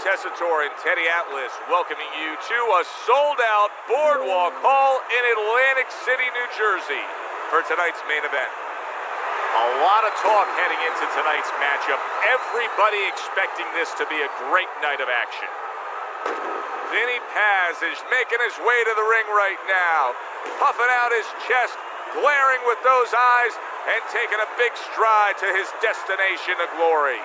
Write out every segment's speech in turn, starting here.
Tessitore and Teddy Atlas welcoming you to a sold-out Boardwalk Hall in Atlantic City, New Jersey for tonight's main event. A lot of talk heading into tonight's matchup. Everybody expecting this to be a great night of action. Vinny Paz is making his way to the ring right now, puffing out his chest, glaring with those eyes, and taking a big stride to his destination of glory.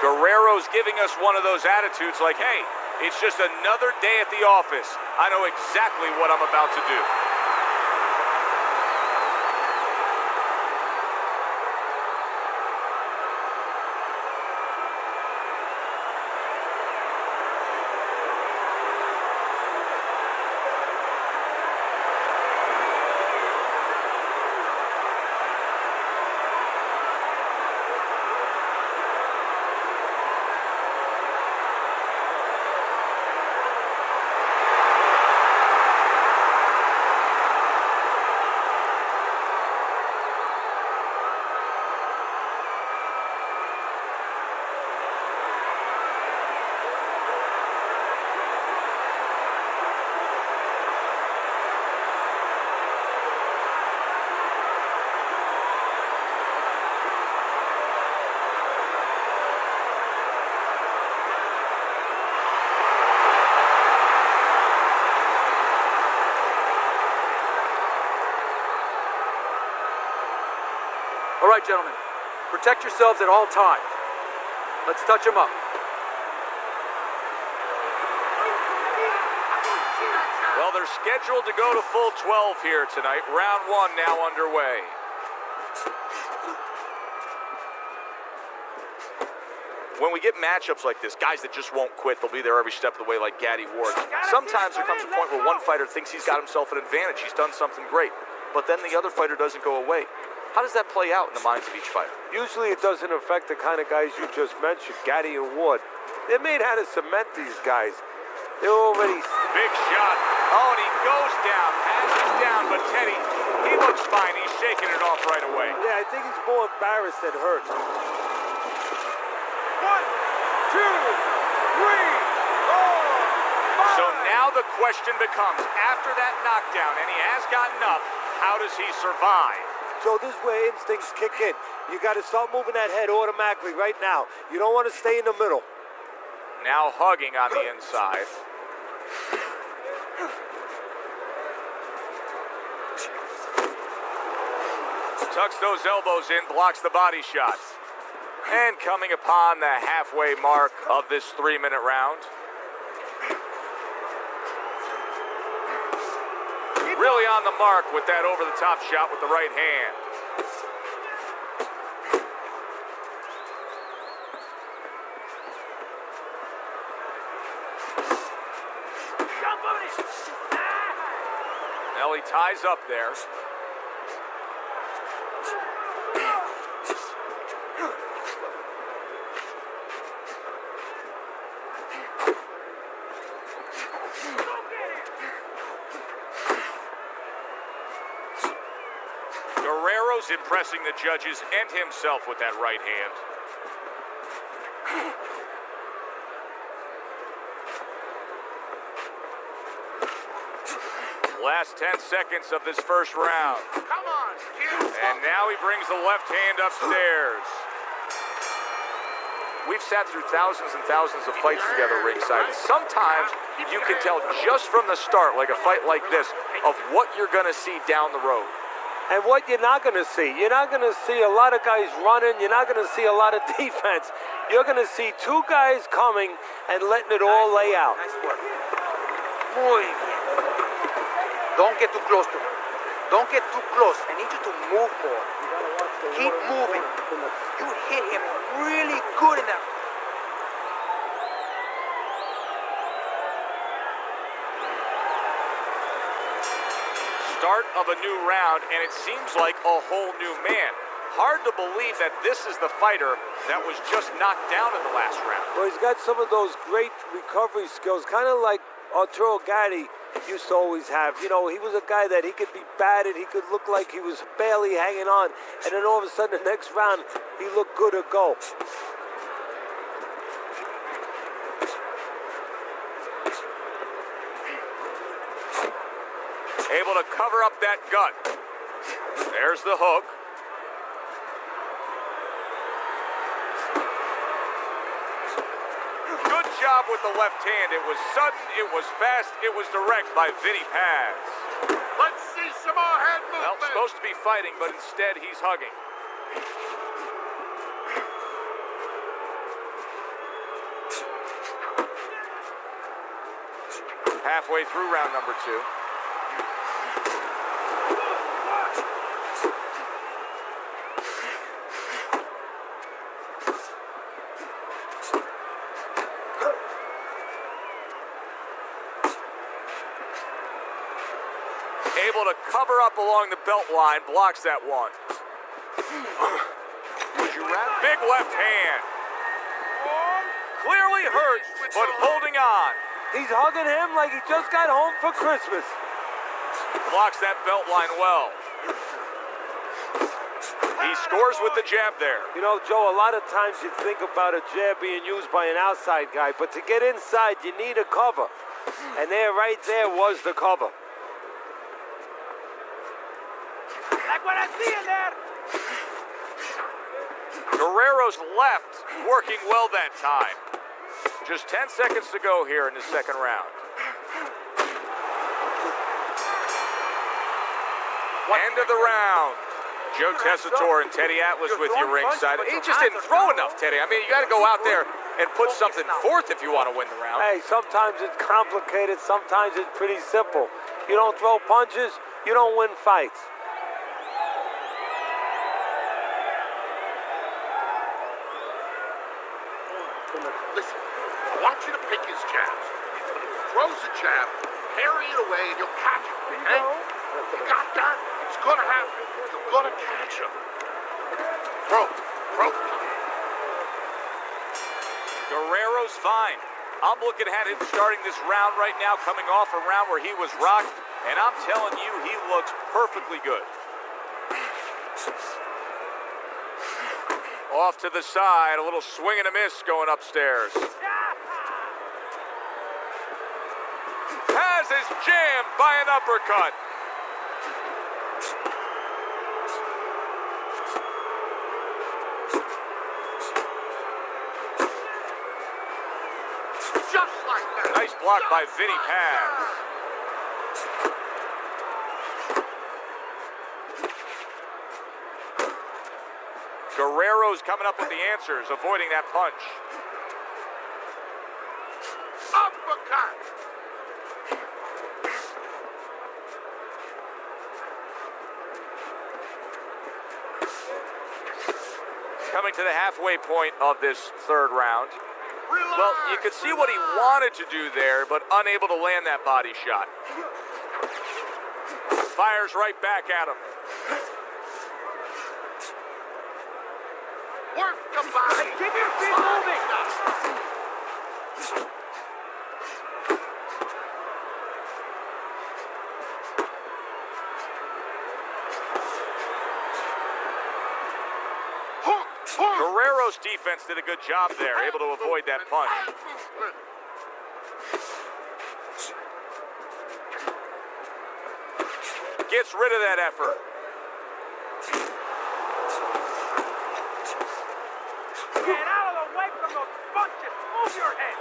Guerrero's giving us one of those attitudes like, hey, it's just another day at the office. I know exactly what I'm about to do. All right, gentlemen, protect yourselves at all times. Let's touch them up. Well, they're scheduled to go to full 12 here tonight. Round one now underway. When we get matchups like this, guys that just won't quit, they'll be there every step of the way like Gaddy Ward. Sometimes there comes a point where one fighter thinks he's got himself an advantage. He's done something great. But then the other fighter doesn't go away. How does that play out in the minds of each fighter? Usually it doesn't affect the kind of guys you just mentioned, Gaddy and Ward. They're made how to cement these guys. They're already... Big shot. Oh, and he goes down. Paz is down, but Teddy, he looks fine. He's shaking it off right away. Yeah, I think he's more embarrassed than hurt. 1, 2, 3, 4, 5. So now the question becomes, after that knockdown, and he has gotten up, how does he survive? So this is where instincts kick in. You got to start moving that head automatically right now. You don't want to stay in the middle. Now hugging on the inside. Tucks those elbows in, blocks the body shot. And coming upon the halfway mark of this 3-minute round. Really on the mark with that over-the-top shot with the right hand. Now he ties up there. Guerrero's impressing the judges and himself with that right hand. Last 10 seconds of this first round. Come on, kid. And now he brings the left hand upstairs. We've sat through thousands and thousands of fights together ringside. Sometimes you can tell just from the start, like a fight like this, of what you're going to see down the road. And what you're not going to see, you're not going to see a lot of guys running. You're not going to see a lot of defense. You're going to see two guys coming and letting it all lay out. Nice work. Muy bien. Don't get too close to him. Don't get too close. I need you to move more. Keep moving. You hit him really good in that. Start of a new round, and it seems like a whole new man. Hard to believe that this is the fighter that was just knocked down in the last round. Well, he's got some of those great recovery skills, kind of like Arturo Gatti used to always have. You know, he was a guy that he could be battered, he could look like he was barely hanging on, and then all of a sudden the next round, he looked good to go. Able to cover up that gut. There's the hook. Good job with the left hand. It was sudden, it was fast, it was direct by Vinny Paz. Let's see some more head movement. Well, supposed to be fighting, but instead he's hugging. Halfway through round number 2. Able to cover up along the belt line, blocks that one. Would you rather? Big left hand. Clearly hurt, but holding on. He's hugging him like he just got home for Christmas. Blocks that belt line well. He scores with the jab there. You know, Joe, a lot of times you think about a jab being used by an outside guy, but to get inside, you need a cover. And right there was the cover. Like what I see in there. Guerrero's left working well that time. Just 10 seconds to go here in the second round. End of the round. Joe Tessitore and Teddy Atlas with you ringside. He just didn't throw enough, Teddy. I mean, you got to go out there and put something forth if you want to win the round. Hey, sometimes it's complicated, sometimes it's pretty simple. You don't throw punches, you don't win fights. Listen, I want you to pick his jabs. When he throws a jab, parry it away and you'll catch it, okay? You got that? It's gonna happen. You're gonna catch him. Throw. Guerrero's fine. I'm looking at him starting this round right now, coming off a round where he was rocked, and I'm telling you, he looks perfectly good. Off to the side, a little swing and a miss going upstairs. Paz is jammed by an uppercut. Just like that. Nice block by Vinny Paz. Guerrero's coming up with the answers, avoiding that punch. Uppercut. Coming to the halfway point of this third round. Well, you could see what he wanted to do there, but unable to land that body shot. Fires right back at him. Work the body. Keep your feet moving. Guerrero's defense did a good job there, able to avoid that punch. Gets rid of that effort. Get out of the way from those punches. Move your head.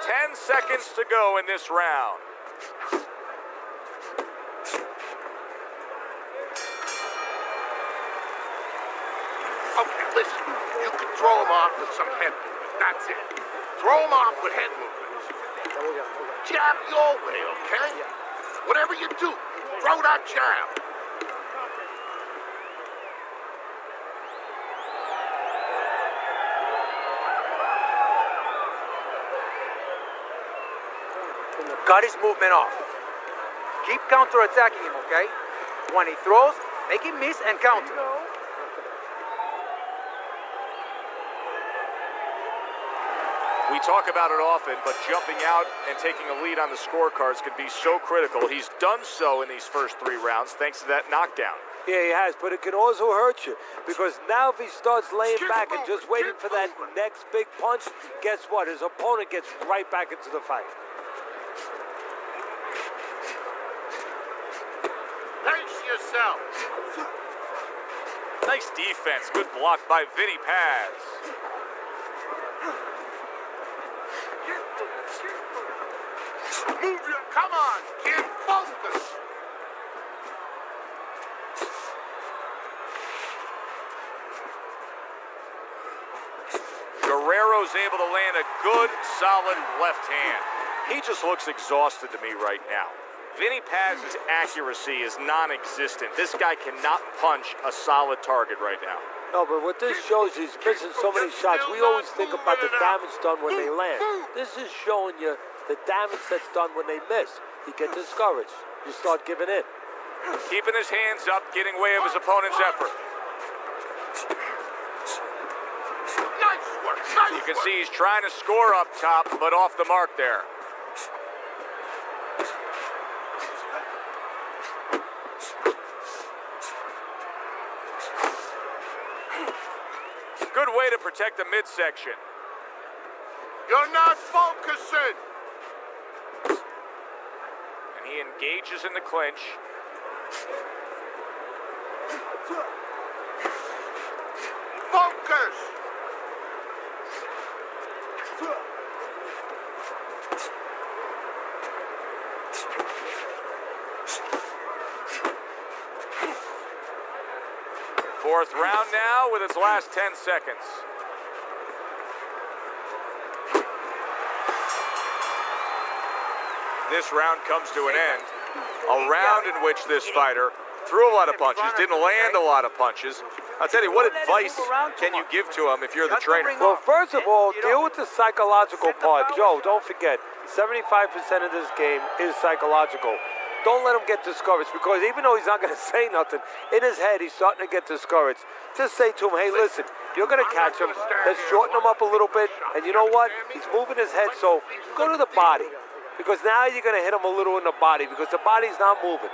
Ten seconds to go in this round. Okay, listen. You can throw him off with some head movement. That's it. Throw him off with head movements. Jab your way, okay? Whatever you do, throw that jab. Got his movement off. Keep counter-attacking him, okay? When he throws, make him miss and counter. We talk about it often, but jumping out and taking a lead on the scorecards can be so critical. He's done so in these first 3 rounds thanks to that knockdown. Yeah, he has, but it can also hurt you because now if he starts laying back and just waiting for that next big punch, guess what? His opponent gets right back into the fight. Pace yourself. Nice defense. Good block by Vinny Paz. Move your, come on, kid, focus. Guerrero's able to land a good, solid left hand. He just looks exhausted to me right now. Vinny Paz's accuracy is non-existent. This guy cannot punch a solid target right now. No, but what this shows is he's missing so many shots. We always think about the damage done when they land. This is showing you the damage that's done when they miss. You get discouraged. You start giving in. Keeping his hands up, getting way of his opponent's effort. Nice work, nice You can work. see he's trying to score up top, but off the mark there. Good way to protect the midsection. You're not focusing. And he engages in the clinch. Focus. Fourth round now with its last 10 seconds. This round comes to an end. A round in which this fighter threw a lot of punches, didn't land a lot of punches. I'll tell you, what advice can you give to him if you're the trainer? Well, first of all, deal with the psychological part. Joe, don't forget, 75% of this game is psychological. Don't let him get discouraged because even though he's not going to say nothing, in his head he's starting to get discouraged. Just say to him, hey, listen, you're going to catch him. Let's shorten him up a little bit. And you know what? He's moving his head, so go to the body. Because now you're going to hit him a little in the body because the body's not moving.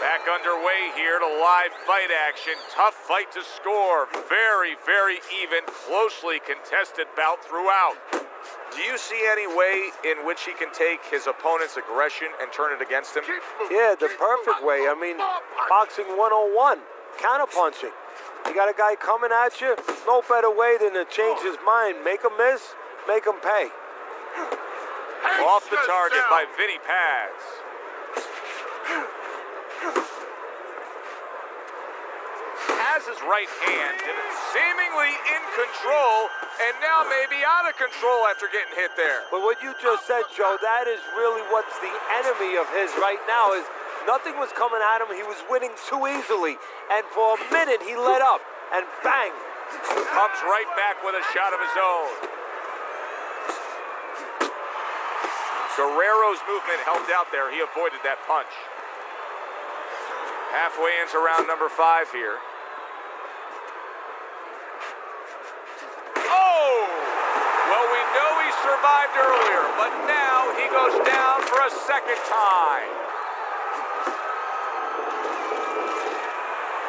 Back underway here to live fight action. Tough fight to score. Very, very even, closely contested bout throughout. Do you see any way in which he can take his opponent's aggression and turn it against him? Yeah, the perfect way. I mean, boxing 101, counterpunching. You got a guy coming at you, no better way than to change his mind. Make him miss, make him pay. Off the target by Vinny Paz. Paz's right hand seemingly in control, and now maybe out of control after getting hit there. But what you just said, Joe, that is really what's the enemy of his right now is nothing was coming at him. He was winning too easily. And for a minute, he let up. And bang! Comes right back with a shot of his own. Guerrero's movement helped out there. He avoided that punch. Halfway into round number 5 here. Oh! Well, we know he survived earlier, but now he goes down for a second time.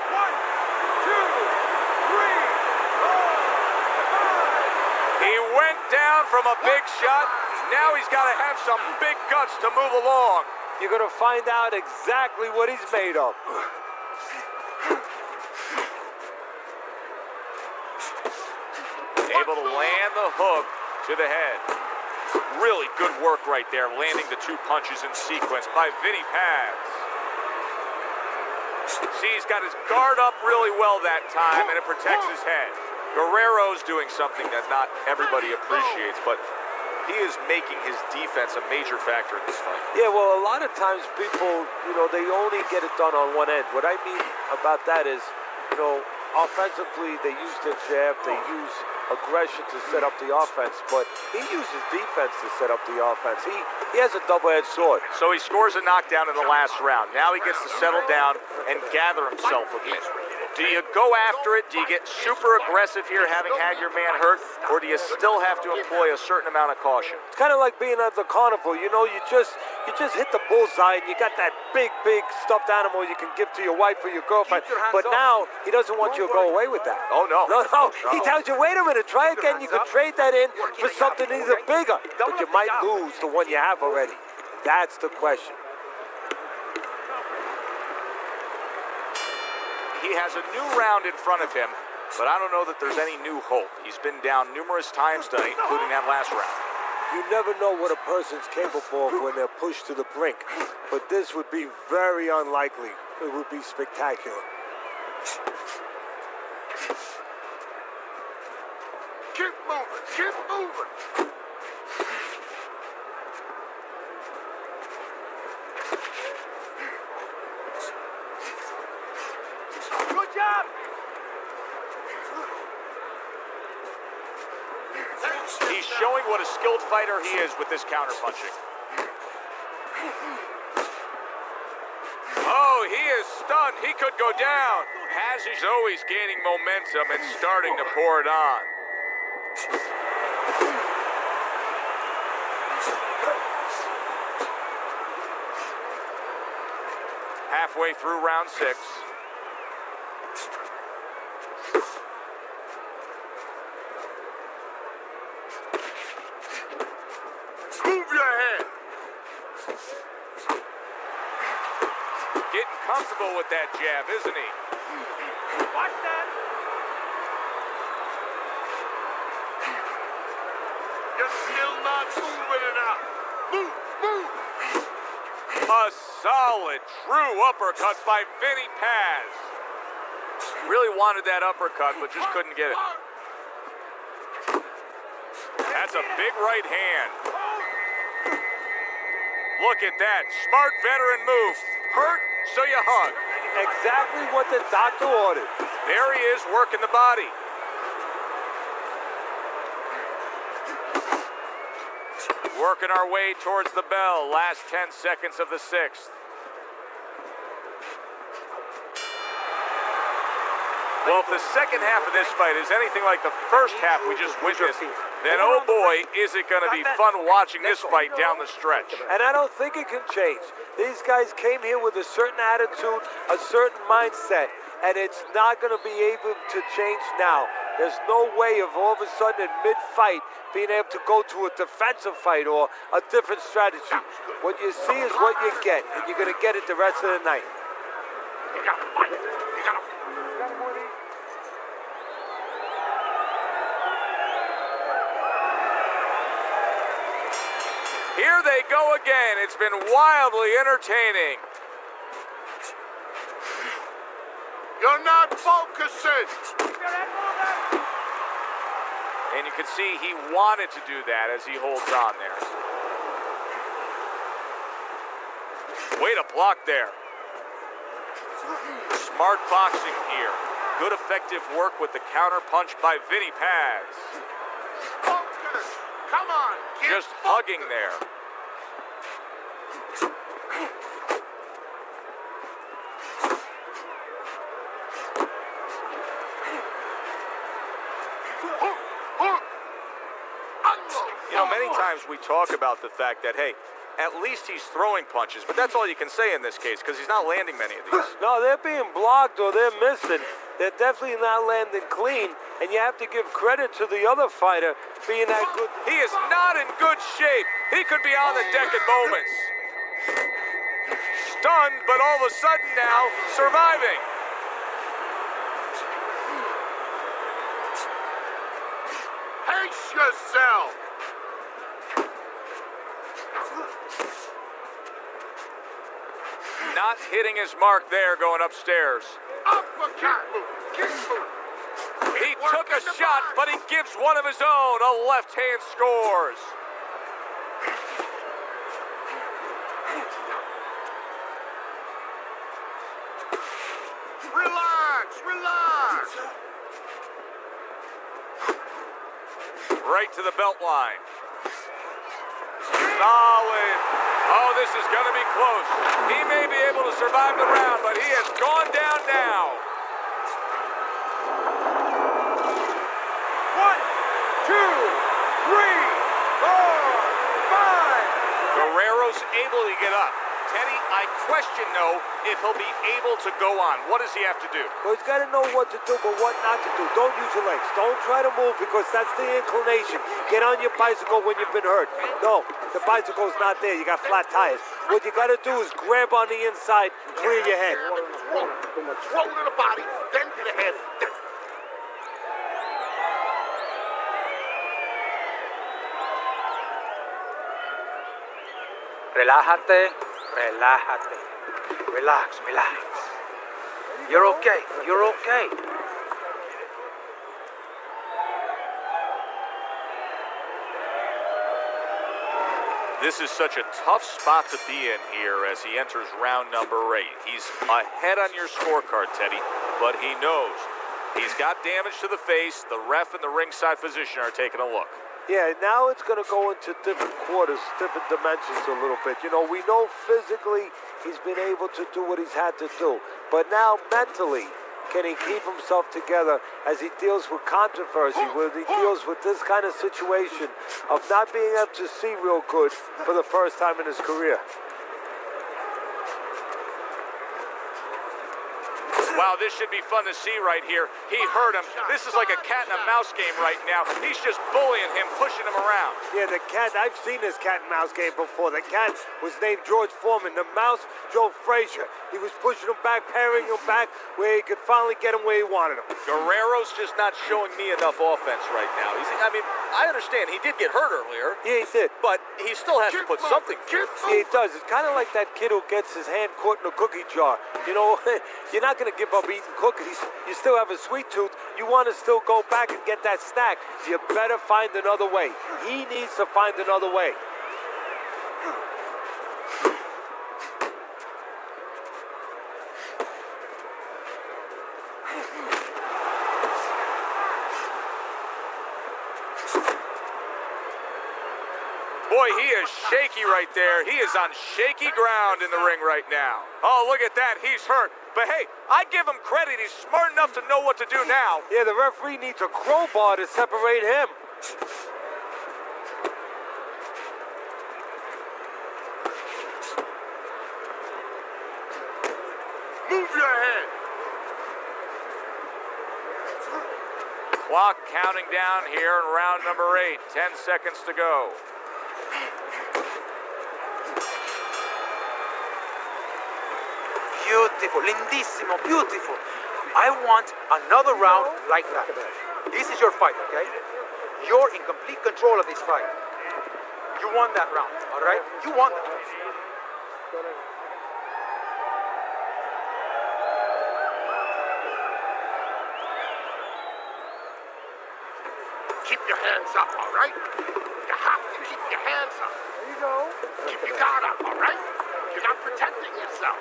1, 2, 3, 4, 5. He went down from a big shot. Now he's got to have some big guts to move along. You're going to find out exactly what he's made of. Able to land the hook to the head. Really good work right there, landing the 2 punches in sequence by Vinny Paz. See, he's got his guard up really well that time, and it protects his head. Guerrero's doing something that not everybody appreciates, but he is making his defense a major factor in this fight. Yeah, well, a lot of times people, they only get it done on one end. What I mean about that is, offensively, they use their jab, they use aggression to set up the offense, but he uses defense to set up the offense. He has a double-edged sword. So he scores a knockdown in the last round. Now he gets to settle down and gather himself a bit. Do you go after it? Do you get super aggressive here having had your man hurt? Or do you still have to employ a certain amount of caution? It's kind of like being at the carnival. You know, you just hit the bullseye and you got that big stuffed animal you can give to your wife or your girlfriend. But now he doesn't want you to go away with that. Oh, no. No. He tells you, wait a minute, try again. You could trade that in for something even bigger. But you might lose the one you have already. That's the question. He has a new round in front of him, but I don't know that there's any new hope. He's been down numerous times tonight, including that last round. You never know what a person's capable of when they're pushed to the brink, but this would be very unlikely. It would be spectacular. Keep moving, keep moving. Good job. He's showing what a skilled fighter he is with this counterpunching. Oh, he is stunned. He could go down. As he's always gaining momentum and starting to pour it on. Halfway through round 6. Move your head. Getting comfortable with that jab, isn't he? Watch that. You're still not moving enough. Move, move. A solid, true uppercut by Vinny Paz. Really wanted that uppercut, but just couldn't get it. That's a big right hand. Look at that. Smart veteran move. Hurt, so you hug. Exactly what the doctor ordered. There he is, working the body. Working our way towards the bell. Last 10 seconds of the 6th. Well, if the second half of this fight is anything like the first half we just witnessed, then oh boy, is it going to be fun watching this fight down the stretch. And I don't think it can change. These guys came here with a certain attitude, a certain mindset, and it's not going to be able to change now. There's no way of all of a sudden in mid-fight being able to go to a defensive fight or a different strategy. What you see is what you get, and you're going to get it the rest of the night. You gotta fight. You gotta. Here they go again. It's been wildly entertaining. You're not focusing. And you can see he wanted to do that as he holds on there. Way to block there. Smart boxing here. Good effective work with the counter punch by Vinny Paz. Focus. Come on, kid. Just hugging there. You know, many times we talk about the fact that, hey, at least he's throwing punches, but that's all you can say in this case because he's not landing many of these. No, they're being blocked or they're missing. They're definitely not landing clean, and you have to give credit to the other fighter being that good. He is not in good shape. He could be on the deck in moments. Stunned, but all of a sudden now, surviving. Pace yourself. Not hitting his mark there going upstairs. Uppercut. Keep moving. He took a shot, but he gives one of his own. A left hand scores. Relax, relax. right to the belt line. Solid. Oh, this is going to be close. He may be able to survive the round, but he has gone down now. 1, 2, 3, 4, 5. Guerrero's able to get up. Teddy, I question, though, if he'll be able to go on. What does he have to do? Well, he's got to know what to do, but what not to do. Don't use your legs. Don't try to move because that's the inclination. Get on your bicycle when you've been hurt. No, the bicycle's not there. You got flat tires. What you got to do is grab on the inside, clear your head. Throw to the body, then to the head. Relájate, relájate. Relax, relax. You're okay, you're okay. This is such a tough spot to be in here as he enters round number 8. He's ahead on your scorecard, Teddy, but he knows. He's got damage to the face. The ref and the ringside physician are taking a look. Yeah, now it's going to go into different quarters, different dimensions a little bit. You know, we know physically he's been able to do what he's had to do. But now mentally, can he keep himself together as he deals with controversy, when he deals with this kind of situation of not being able to see real good for the first time in his career? Wow, this should be fun to see right here. He hurt him. This is like a cat and a mouse game right now. He's just bullying him, pushing him around. Yeah, the cat, I've seen this cat and mouse game before. The cat was named George Foreman. The mouse, Joe Frazier. He was pushing him back, parrying him back, where he could finally get him where he wanted him. Guerrero's just not showing me enough offense right now. I understand he did get hurt earlier. Yeah, he did. But he still has to put something through. Yeah, he does. It's kind of like that kid who gets his hand caught in a cookie jar. You know, you're not going to give up eating cookies. You still have a sweet tooth. You want to still go back and get that snack. You better find another way. He needs to find another way. Boy, he is shaky right there. He is on shaky ground in the ring right now. Oh, look at that. He's hurt. But hey, I give him credit. He's smart enough to know what to do now. Yeah, the referee needs a crowbar to separate him. Move your head. Clock counting down here in round number 8. 10 seconds to go. Beautiful, lindissimo, beautiful. I want another round like that. This is your fight, okay? You're in complete control of this fight. You won that round, all right? You won that. Keep your hands up, all right? You have to keep your hands up. There you go. Keep your guard up, all right? You're not protecting yourself.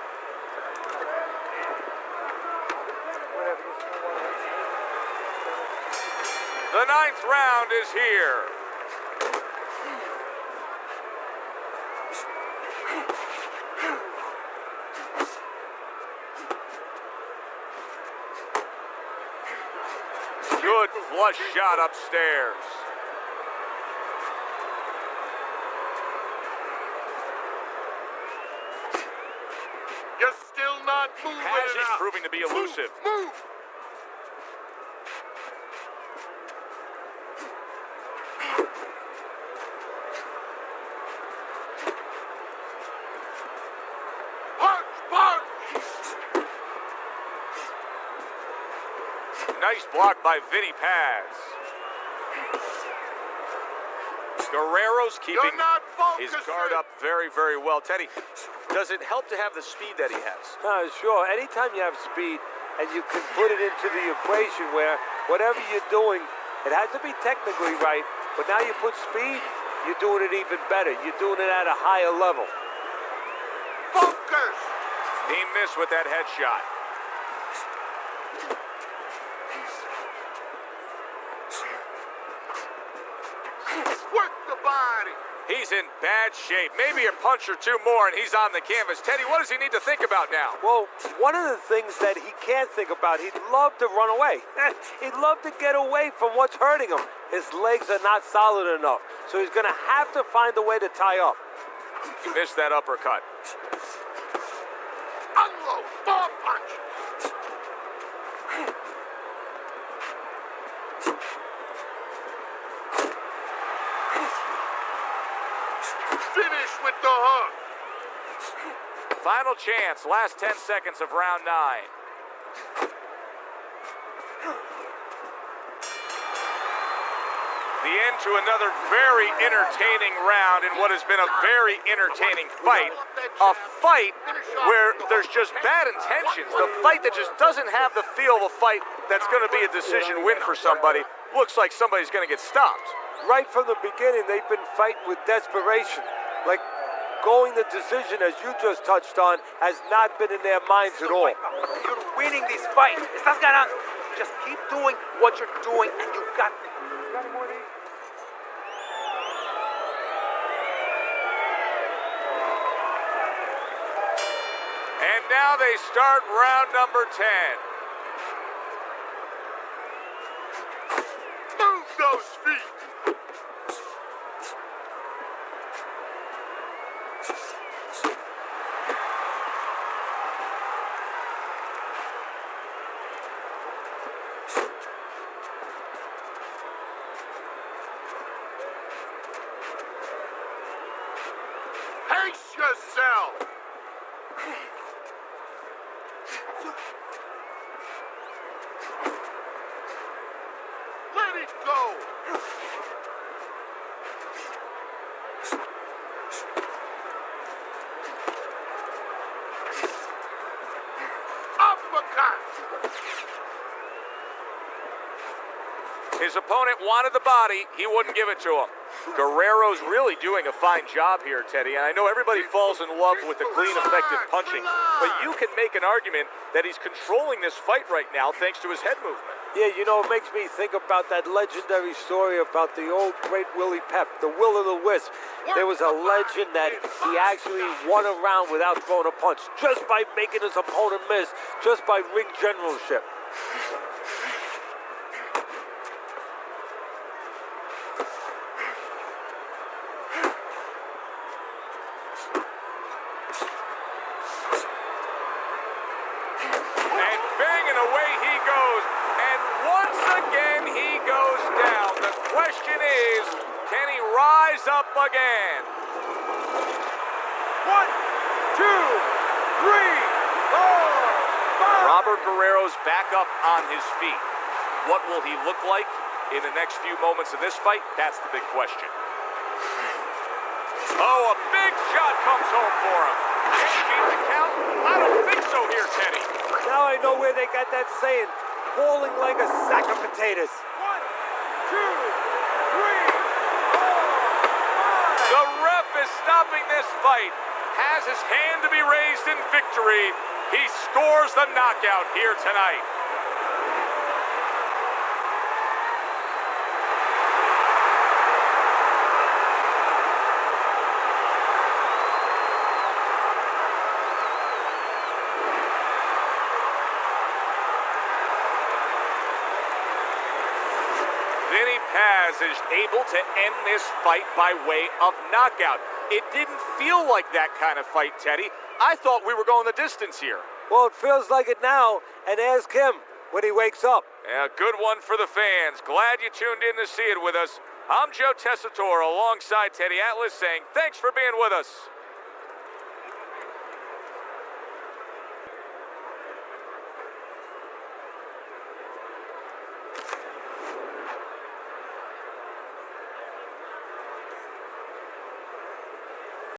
The 9th round is here. Good flush shot upstairs. You're still not moving As he's enough. proving to be elusive. Move. Punch, punch. Nice block by Vinny Paz. Guerrero's keeping You're not his focusing. guard up very, very well. Teddy, does it help to have the speed that he has? Sure. Anytime you have speed and you can put it into the equation where whatever you're doing, it has to be technically right, but now you put speed, you're doing it even better. You're doing it at a higher level. Focus. He missed with that headshot. Work the body. He's in bad shape. Maybe a punch or two more and he's on the canvas. Teddy, what does he need to think about now? Well, one of the things that he can't think about, he'd love to run away. He'd love to get away from what's hurting him. His legs are not solid enough, so he's going to have to find a way to tie up. He missed that uppercut. Unload. Ball punch. Finish with the hook. Final chance, last 10 seconds of round 9. The end to another very entertaining round in what has been a very entertaining fight. A fight where there's just bad intentions. The fight that just doesn't have the feel of a fight that's going to be a decision win for somebody. Looks like somebody's going to get stopped. Right from the beginning, they've been fighting with desperation. Like, going the decision, as you just touched on, has not been in their minds at all. You're winning this fight. Estás ganando. Just keep doing what you're doing, and you got it. And now they start round number 10. Move those feet. Pace yourself. Let it go. Uppercut. His opponent wanted the body. He wouldn't give it to him. Guerrero's really doing a fine job here, Teddy, and I know everybody falls in love with the clean, effective punching, but you can make an argument that he's controlling this fight right now thanks to his head movement. Yeah, you know, it makes me think about that legendary story about the old great Willie Pep, the Will o' the Wisp. There was a legend that he actually won a round without throwing a punch, just by making his opponent miss, just by ring generalship. And banging away he goes, and once again he goes down. The question is, can he rise up again? 1, 2, 3, 4, 5. Robert Guerrero's back up on his feet. What will he look like in the next few moments of this fight? That's the big question. Oh, a big shot comes home for him. Can he beat the count? I don't think so here, Teddy. Now I know where they got that saying, falling like a sack of potatoes. 1, 2, 3, 4, 5. The ref is stopping this fight. Has his hand to be raised in victory. He scores the knockout here tonight. Vinny Paz is able to end this fight by way of knockout. It didn't feel like that kind of fight, Teddy. I thought we were going the distance here. Well, it feels like it now, and ask him when he wakes up. Yeah, good one for the fans. Glad you tuned in to see it with us. I'm Joe Tessitore alongside Teddy Atlas saying thanks for being with us.